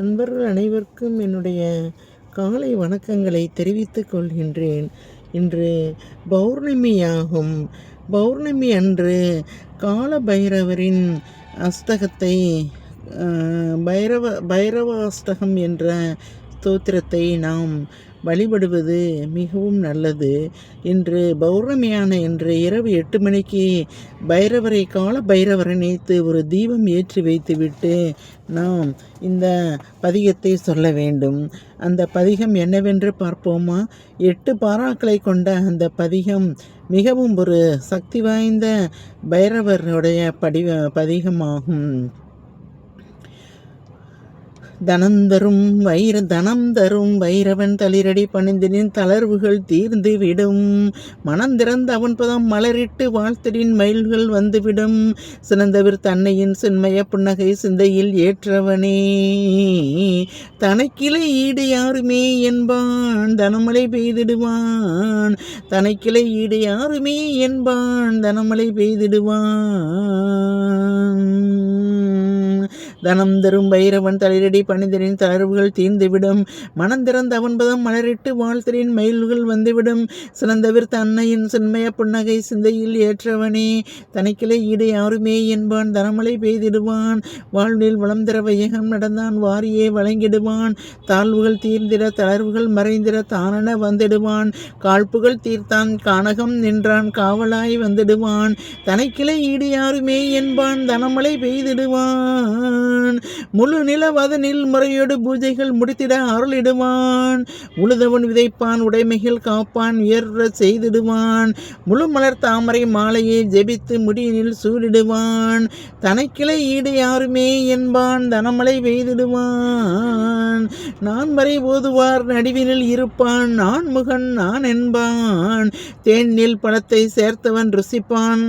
அன்பர்கள் அனைவருக்கும் என்னுடைய காலை வணக்கங்களை தெரிவித்துக் கொள்கின்றேன். இன்று பௌர்ணமியாகும். பௌர்ணமி அன்று கால பைரவரின் அஷ்டகத்தை பைரவாஷ்டகம் என்ற ஸ்தோத்திரத்தை நாம் வழிபடுவது மிகவும் நல்லது. இன்று பௌர்ணமியான இன்று இரவு 8 மணிக்கு கால பைரவரை நினைத்து ஒரு தீபம் ஏற்றி வைத்துவிட்டு நாம் இந்த பதிகத்தை சொல்ல வேண்டும். அந்த பதிகம் என்னவென்று பார்ப்போமா? 8 பாராக்களை கொண்ட அந்த பதிகம் மிகவும் ஒரு சக்தி வாய்ந்த பைரவருடைய பதிகமாகும். தனம் தரும் வைரவன் தளிரடி பணிந்தினின் தளர்வுகள் தீர்ந்து விடும். மனந்திறந்த அவன் பதம் மலரிட்டு வாழ்த்திடின் மயில்கள் வந்துவிடும். சிறந்தவர் தன்னையின் சின்மய புன்னகை சிந்தையில் ஏற்றவனே. தனக்கிளை ஈடு யாருமே என்பான் தனமலை பெய்திடுவான். தனக்கிளை ஈடு யாருமே என்பான் தனமலை பெய்திடுவான். தனம் தரும் பைரவன் தளிரடி பணிந்தனின் தளர்வுகள் தீர்ந்துவிடும். மனந்திறந்த அவன் பதம் மலரிட்டு வாழ்த்தலின் மயில்கள் வந்துவிடும். சிறந்தவர் தன்னையின் சின்மய புன்னகை சிந்தையில் ஏற்றவனே. தனக்கிளை ஈடு யாருமே என்பான் தனமலை பெய்திடுவான். வாழ்வில் வளம் தர வையகம் நடந்தான் வாரியே வழங்கிடுவான். தாழ்வுகள் தீர்ந்திட தளர்வுகள் மறைந்திட தானென வந்திடுவான். காழ்ப்புகள் தீர்த்தான் கானகம் நின்றான் காவலாய் வந்துடுவான். தனக்கிளை ஈடு யாருமே என்பான் தனமலை பெய்திடுவான். முழு நிலவதனில் முறையோடு பூஜைகள் முடித்திட அருளிடுவான். உழுதவன் விதைப்பான் உடைமைகள் காப்பான் உயர்ற செய்திடுவான். முழு மலர் தாமரை மாலையை ஜெபித்து முடியினில் சூடிடுவான். தனக்கிளை ஈடு யாருமே என்பான் தனமலை பெய்திடுவான். நான் வரை ஓதுவார் நடுவினில் இருப்பான் நான் முகன் நான் என்பான். தேனில் பழத்தை சேர்த்தவன் ருசிப்பான்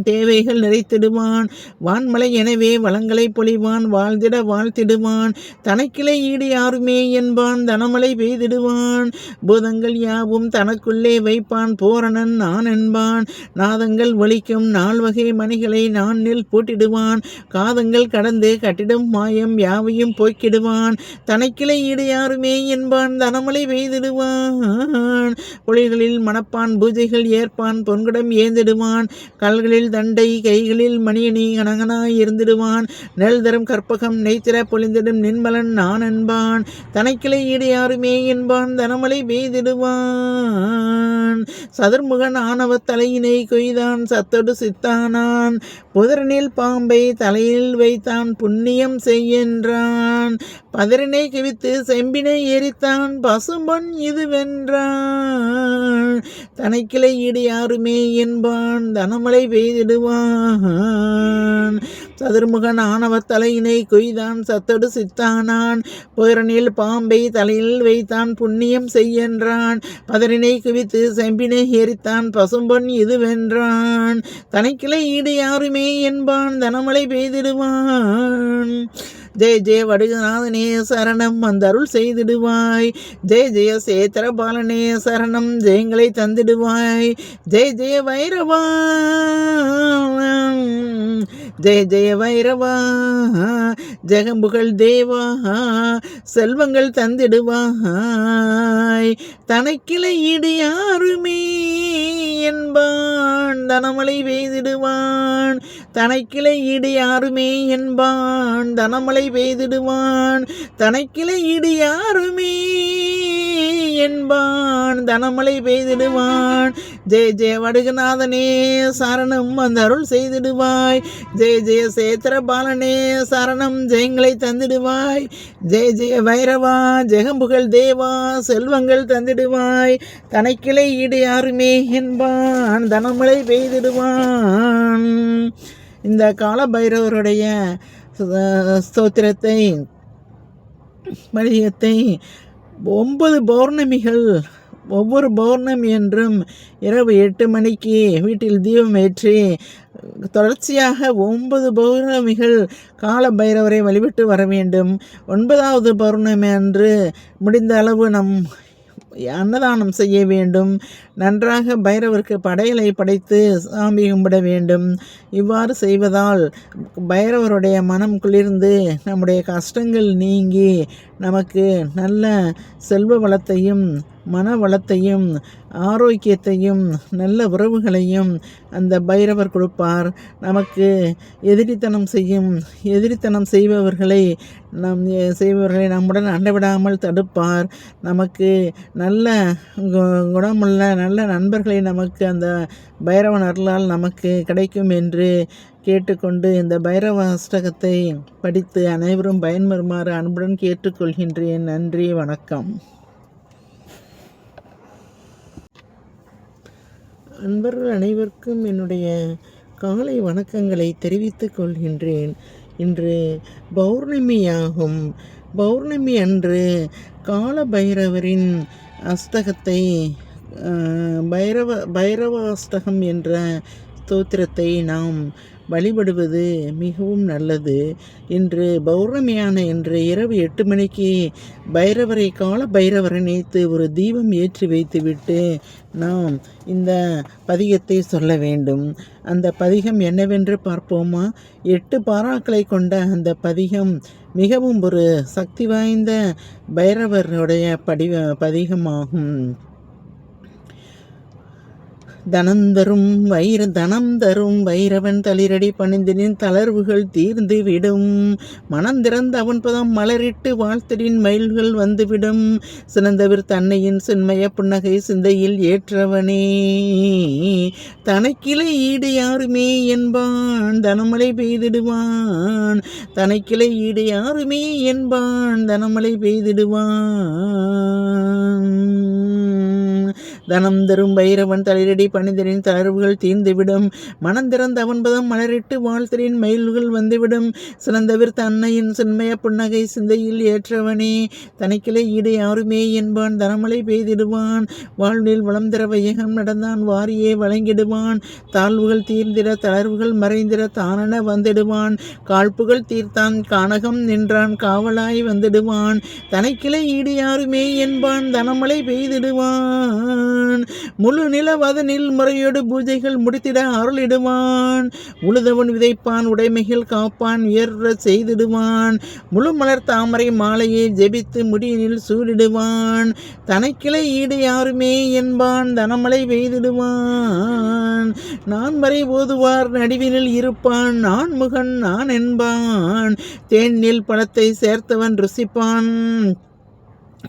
தேவைகள் நிறைத்திடுவான். வான்மலை எனவே வளங்களை பொழிவான் வாழ்ந்திட வாழ்த்திடுவான். தனக்கிளை ஈடு யாருமே என்பான் தனமலை பெய்திடுவான். பூதங்கள் யாவும் தனக்குள்ளே வைப்பான் பூரணன் நான் என்பான். நாதங்கள் ஒலிக்கும் நால்வகை மணிகளை நானில் பூட்டிடுவான். காதங்கள் கடந்து கட்டிடும் மாயம் யாவையும் போக்கிடுவான். தனக்கிளை ஈடு யாருமே என்பான் தனமலை பெய்திடுவான். பொழிகளில் மணப்பான் பூஜைகள் ஏற்பான் பொன்குடம் ஏந்திடுவான். கல்களில் தண்டை கைகளில் மணியணி கனகனாய் இருந்திடுவான். நெல் தரும் கற்பகம் நெய்த்திர பொழிந்திடும் நின்மலன் நான் என்பான். தனக்கிளை ஈடு யாருமே என்பான் தனமலை பெய்திடுவான். சதுர்முகன் ஆணவ தலையினை கொய்தான் சத்தொடு சித்தானான். புதரனில் பாம்பை தலையில் வைத்தான் புண்ணியம் செய்யென்றான். பதரினை கிவித்து செம்பினை எரித்தான் பசும்பொன் இது வென்றான். தனக்கிளை ஈடு யாருமே என்பான் தனமலை பெய்திடுவான். சதுர்முகன் ஆணவர் தலையினை கொய்தான் சத்தொடு சித்தானான். புதரனில் பாம்பை தலையில் வைத்தான் புண்ணியம் செய்யென்றான். பதரினை குவித்து செம்பினை எரித்தான் பசும்பொன் இது வென்றான். தனக்கிளை ஈடு யாருமே என்பான் தனமலை பெய்திடுவான். ஜெய ஜெய வடுகநாதனே சரணம் வந்தருள் செய்திடுவாய். ஜெய ஜெய சேத்திரபாலனே சரணம் ஜெயங்களை தந்திடுவாய். ஜெய ஜெய வைரவா ஜெய ஜெய வைரவா ஜெகம்புகழ் தேவா செல்வங்கள் தந்திடுவாய். தனக்கிளை ஈடு யாருமே என்பான் தனமலை பெய்திடுவான். தனக்கிளை ஈடு யாருமே என்பான் தனமலை பெய்திடுவான். தனக்கிளை ஈடு யாருமே என்பான் தனமலை பெய்திடுவான். ஜெய ஜெய வடுகநாதனே சரணம் வந்தருள் செய்திடுவாய். ஜெய ஜெய சேத்திரபாலனே சரணம் ஜெயங்களை தந்திடுவாய். ஜெய ஜெய வைரவா ஜெகம்புகழ் தேவா செல்வங்கள் தந்திடுவாய். தனக்கிளை ஈடு யாருமே என்பான் தனமலை பெய்திடுவான். இந்த கால பைரவருடைய ஸ்தோத்திரத்தை பதிகத்தை 9 பௌர்ணமிகள் ஒவ்வொரு பௌர்ணமி என்றும் இரவு 8 மணிக்கு வீட்டில் தீபம் ஏற்றி தொடர்ச்சியாக 9 பௌர்ணமிகள் கால பைரவரை வழிபட்டு வர வேண்டும். 9வது பௌர்ணமி அன்று முடிந்த அளவு நம் அன்னதானம் செய்ய வேண்டும். நன்றாக பைரவருக்கு படையலை படைத்து சாமி கும்பிட வேண்டும். இவ்வாறு செய்வதால் பைரவருடைய மனம் குளிர்ந்து நம்முடைய கஷ்டங்கள் நீங்கி நமக்கு நல்ல செல்வ வளத்தையும் மன வளத்தையும் ஆரோக்கியத்தையும் நல்ல உறவுகளையும் அந்த பைரவர் கொடுப்பார். நமக்கு எதிரித்தனம் செய்பவர்களை நம்முடன் அண்டவிடாமல் தடுப்பார். நமக்கு நல்ல குணமுள்ள நல்ல நண்பர்களை நமக்கு அந்த பைரவன் அருளால் நமக்கு கிடைக்கும் என்று கேட்டுக்கொண்டு இந்த பைரவ அஷ்டகத்தை படித்து அனைவரும் பயன்பெறுமாறு அன்புடன் கேட்டுக்கொள்கின்றேன். நன்றி, வணக்கம். அன்பர்கள் அனைவருக்கும் என்னுடைய காலை வணக்கங்களை தெரிவித்துக் கொள்கின்றேன். இன்று பௌர்ணமியாகும். பௌர்ணமி அன்று கால பைரவரின் அஷ்டகத்தை பைரவ அஷ்டகம் என்ற ஸ்தோத்திரத்தை நாம் வழிபடுவது மிகவும் நல்லது. இன்று பௌர்ணமியான இன்று இரவு 8 மணிக்கு கால பைரவரை நினைத்து ஒரு தீபம் ஏற்றி வைத்துவிட்டு நாம் இந்த பதிகத்தை சொல்ல வேண்டும். அந்த பதிகம் என்னவென்று பார்ப்போமா? 8 பாராக்களை கொண்ட அந்த பதிகம் மிகவும் ஒரு சக்தி வாய்ந்த பைரவருடைய பதிகமாகும். தனம் தரும் வைரவன் தளிரடி பணிந்தினின் தளர்வுகள் தீர்ந்து விடும். மனந்திறந்த அவன் பதம் மலரிட்டு வாழ்த்தலின் மயில்கள் வந்துவிடும். சிறந்தவர் தன்னையின் சின்மய புன்னகை சிந்தையில் ஏற்றவனே. தனக்கிளை ஈடு யாருமே என்பான் தனமலை பெய்திடுவான். தனக்கிளை ஈடு யாருமே என்பான் தனமலை பெய்திடுவான். தனம் தரும் பைரவன் தளிரடி பணிதலின் தளர்வுகள் தீர்ந்துவிடும். மனந்திறந்த அவன்பதம் மலரிட்டு வாழ்த்தலின் மயில்கள் வந்துவிடும். சிறந்தவர் தன்னையின் சின்மய புன்னகை சிந்தையில் ஏற்றவனே. தனக்கிளை ஈடு யாருமே என்பான் தனமலை பெய்திடுவான். வாழ்வில் வளம் தர வையகம் நடந்தான் வாரியே வழங்கிடுவான். தாழ்வுகள் தீர்ந்திட தளர்வுகள் மறைந்திட தானென வந்திடுவான். காழ்ப்புகள் தீர்த்தான் கானகம் நின்றான் காவலாய் வந்துடுவான். தனக்கிளை ஈடு யாருமே என்பான் தனமலை பெய்திடுவான். முழு நிலவதனில் முறையோடு பூஜைகள் முடித்திட அருளிடுவான். உழுதவன் விதைப்பான் உடைமைகள் காப்பான் உயர்ற செய்திடுவான். முழு மலர் தாமரை மாலையை ஜெபித்து முடியினில் சூடிடுவான். தனக்கிளை ஈடு யாருமே என்பான் தனமலை பெய்திடுவான். நான் வரை ஓதுவார் நடுவினில் இருப்பான் நான் முகன் நான் என்பான். தேனில் பழத்தை சேர்த்தவன் ருசிப்பான்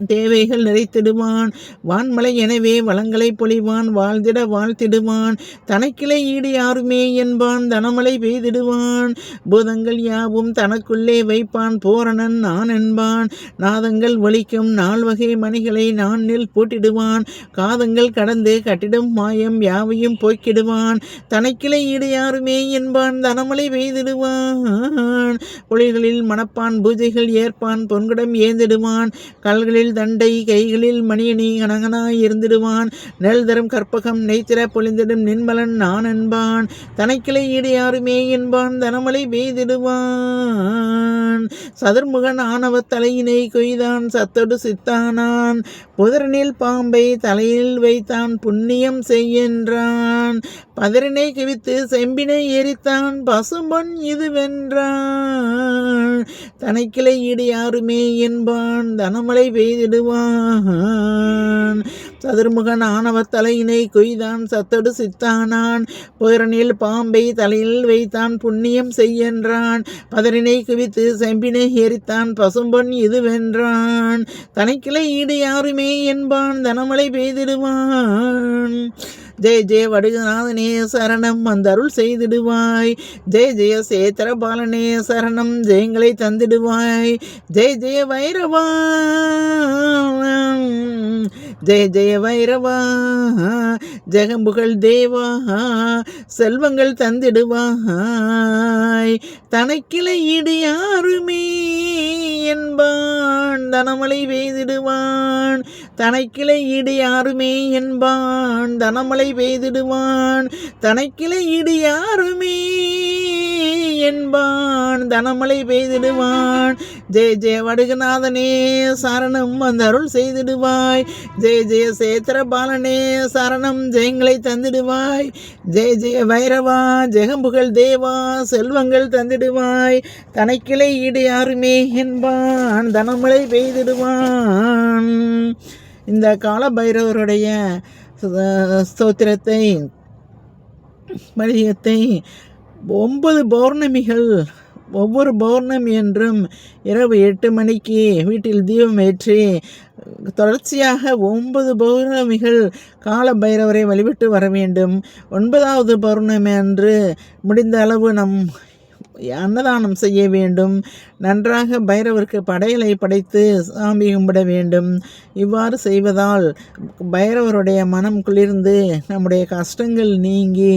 தேவைகள் நிறைத்திடுவான். வான்மலை எனவே வளங்களை பொழிவான் வாழ்ந்திட வாழ்த்திடுவான். தனக்கிளை ஈடு யாருமே என்பான் தனமலை பெய்திடுவான். பூதங்கள் யாவும் தனக்குள்ளே வைப்பான் பூரணன் நான் என்பான். நாதங்கள் ஒலிக்கும் 4 வகை மணிகளை நானில் பூட்டிடுவான். காதங்கள் கடந்து கட்டிடும் மாயம் யாவையும் போக்கிடுவான். தனக்கிளை ஈடு யாருமே என்பான் தனமலை பெய்திடுவான். பொழில்களில் மணப்பான் பூஜைகள் ஏற்பான் பொன்குடம் ஏந்திடுவான். கல்களில் தண்டை கைகளில் மணியணி கனகனாய் இருந்திடுவான். நெல் தரும் கற்பகம் நெய்த்திர பொழிந்திடும் நின்மலன் நான் என்பான். தனக்கிளை ஈடு யாருமே என்பான் தனமலை பெய்திடுவான். சதுர்முகன் ஆணவ தலையினை கொய்தான் சத்தொடு சித்தானான். புதரனில் பாம்பை தலையில் வைத்தான் புண்ணியம் செய்யென்றான். பதரினை கிவித்து செம்பினை எரித்தான் பசும்பொன் இது வென்றான். தனக்கிளை ஈடு யாருமே என்பான் தனமலை பெய்திடுவான். சதுர்முகன் ஆணவர் தலையினை கொய்தான் சத்தொடு சித்தானான். புதரனில் பாம்பை தலையில் வைத்தான் புண்ணியம் செய்யென்றான். பதரினை குவித்து செம்பினை எரித்தான் பசும்பொன் இது வென்றான். தனக்கிளை ஈடு யாருமே என்பான் தனமலை பெய்திடுவான். ஜெய ஜெய வடுகநாதனே சரணம் வந்தருள் செய்திடுவாய். ஜெய ஜெய சேத்திர பாலனே சரணம் ஜெயங்களை தந்திடுவாய். ஜெய ஜெய வைரவா ஜெய ஜெய வைரவா ஜெகம்புகழ் தேவா செல்வங்கள் தந்திடுவாய். தனக்கிளை ஈடு யாருமே என்பான் தனமலை பெய்திடுவான். தனக்கிளை ஈடு யாருமே என்பான் தனமழை பெய்திடுவான். தனக்கிளை ஈடு யாருமே என்பான் தனமழை பெய்திடுவான். ஜெய ஜெய வடுகநாதனே சரணம் வந்தருள் செய்திடுவாய். ஜெய ஜெய சேத்திரபாலனே சரணம் ஜெயங்களை தந்திடுவாய். ஜெய ஜெய வைரவா ஜெகம்புகள் தேவா செல்வங்கள் தந்திடுவாய். தனக்கிளை ஈடு யாருமே என்பான் தனமழை பெய்திடுவான். இந்த கால பைரவருடைய ஸ்தோத்திரத்தை பதிகத்தை 9 பௌர்ணமிகள் ஒவ்வொரு பௌர்ணமி என்றும் இரவு 8 மணிக்கு வீட்டில் தீபம் ஏற்றி தொடர்ச்சியாக 9 பௌர்ணமிகள் கால பைரவரை வழிபட்டு வர வேண்டும். 9வது பௌர்ணமி அன்று முடிந்த அளவு அன்னதானம் செய்ய வேண்டும். நன்றாக பைரவருக்கு படையலை படைத்து சாமி கும்பிட வேண்டும். இவ்வாறு செய்வதால் பைரவருடைய மனம் குளிர்ந்து நம்முடைய கஷ்டங்கள் நீங்கி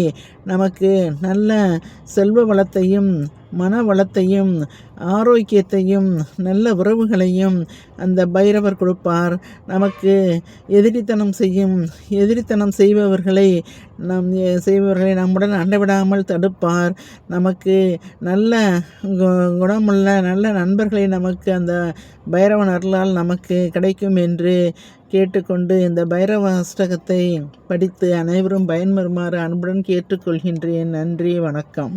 நமக்கு நல்ல செல்வ வளத்தையும் மன வளத்தையும் ஆரோக்கியத்தையும் நல்ல உறவுகளையும் அந்த பைரவர் கொடுப்பார். நமக்கு எதிரித்தனம் செய்பவர்களை நம்முடன் அண்டவிடாமல் தடுப்பார். நமக்கு நல்ல குணமுள்ள நல்ல நண்பர்களை நமக்கு அந்த பைரவன் அருளால் நமக்கு கிடைக்கும் என்று கேட்டுக்கொண்டு இந்த பைரவ அஷ்டகத்தை படித்து அனைவரும் பயன்பெறுமாறு அன்புடன் கேட்டுக்கொள்கின்றேன். நன்றி, வணக்கம்.